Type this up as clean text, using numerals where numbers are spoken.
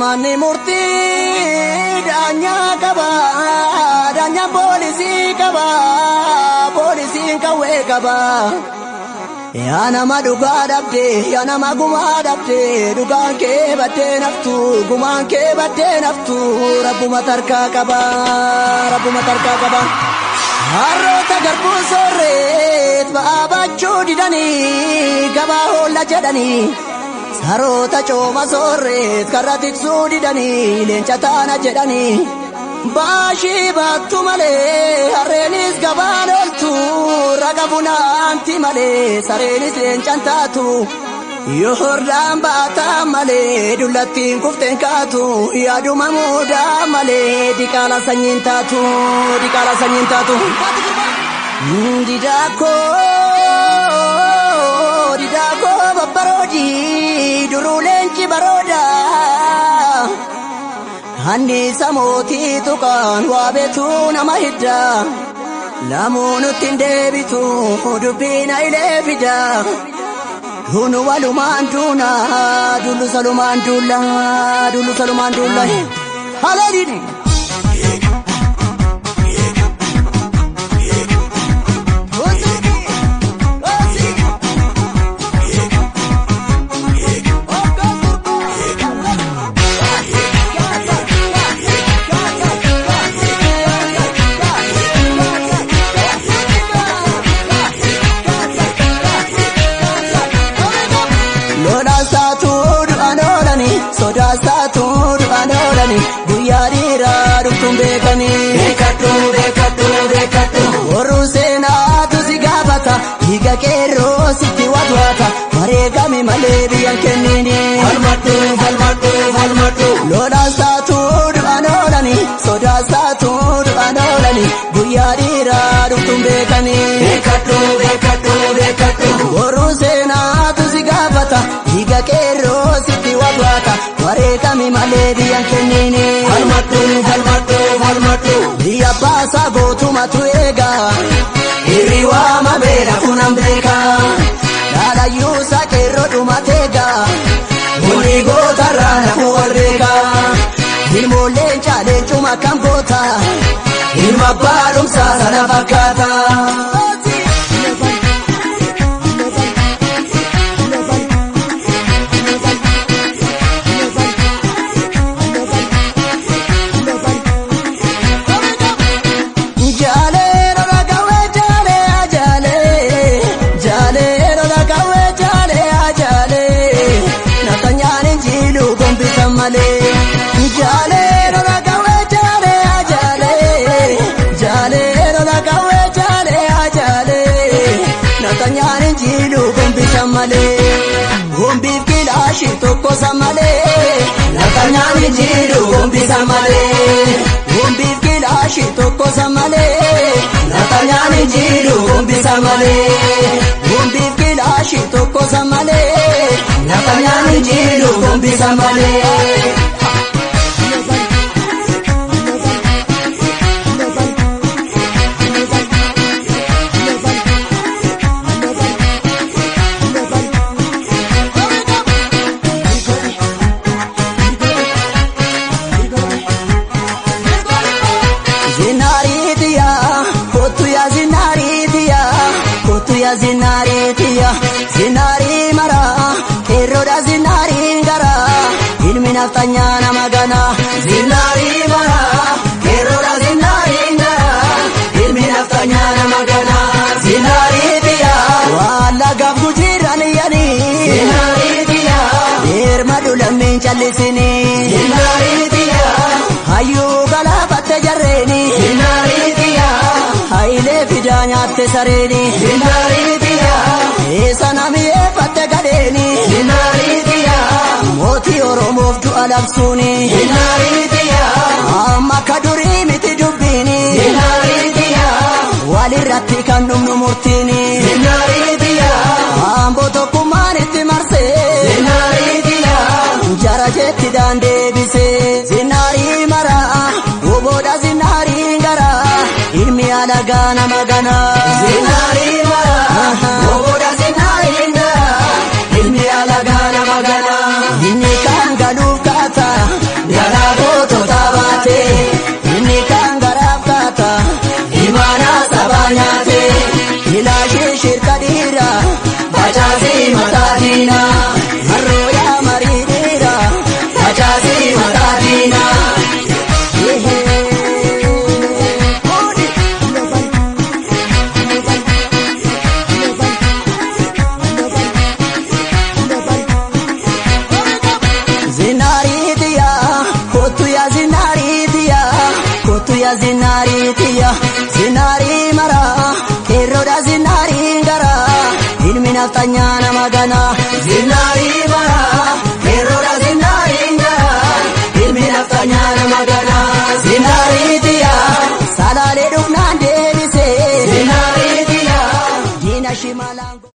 Mani murti danya kaba, danya polisi kaba, polisi kawe kaba. Ya nama duga dabde, ya nama guma dabde, duga ke bate naftu, guma ke bate naftu, Rabbu matarka kaba, Rabbu matarka kaba. Harroota garbuu soorreet ba'aa baachuu didanii gabaa hoolla jedhanii saroota cooma soorreet karra tiksuu didanii leenca taana jedhanii baashii baattu malee harreenis gabaan ooltu raga bunaanti malee sareenis leencan taatu yoo hordaan baataa malee dullattiin kufteen kaatu yaaduma muudaa malee diqaala sanyiin taatu diqaala sanyiin taatu didaakoo babbaroodi duruu leenci barooda hanniisa mootii tuqaan waa beetu nama hidda lamuunutti hin deebitu dubbiina ilee fida Hunu walumaan duuna dullu salumaan dulla haleedini Sodaastatu du'anoolani guyyaa dhiiraa dhuftuun beekatu warruu seenaatu si gaafata higa qeerroo sitti watwaata bareegami malee biyyan kennini falmadhu lolaastatu du'anoolani sodaastatu du'anoolani guyyaa dhiiraa dhuftuun beekatu warruu seenaatu si gaafata higa qeerroo sitti watwaata wareegami malee biyyan kennini falmadhu biyya baasaa gootumatu eega hirriwaama beela kunan beeka dhaadhayyuusaa qeerroo dhumateega bunni gootarraa nafu wal beeka ilmoolleen caaleencuma kan goota ilma baadhumsaa sana fakkaata Gombiif kilaashii tokko samalee Natanyaan jiru gombisa malee Gombiif kilaashii tokko samalee Natanyaan jiru gombisa malee Gombiif kilaashii tokko samalee Natanyaan jiru gombisa malee Zinari mara keroda zinari ngara ilmi naftanyana magana zinari mara keroda zinari ngara ilmi naftanyana magana zinari dia wala gabgu jirani yani zinari dia irmadulamin chalisini zinari dia hayu gala batte jarreni zinari dia haile fidanya te sareni zinari dia Esanamiye fatte gadeni Hinaridiya Moti oromoof du'a labsuuni Hinaridiya Amma kaduri miti dubbini Hinaridiya Walirratti kan dhumnu murtiini Hinaridiya Ambo tokkummaan itti marse Hinaridiya Jara jetti daan deebise Zinari mara Woboodha alagana magana Zinari mara Oboda zinari nda Ilmi alagana magana Inni kan galuuf kaata Garaa goto taabate inni kan garaaf kaata Imana sabaa nyaate ilaashee shirka dhiira Bachaasi mataa diina harroo yaa marii dhiira Bachaasi mataa diina Zinariitiya kottu yaa zinariitiya kottu yaa zinariitiya zinari mara keerroodha zinariin gara ilmi naftanyaa nama gana Zinari mara Keerroodha zinariin gara Ilmi naftanyaa nama gana zinariitiya salaalee dhufnaan deebisee Zinariitiya diina shimalaan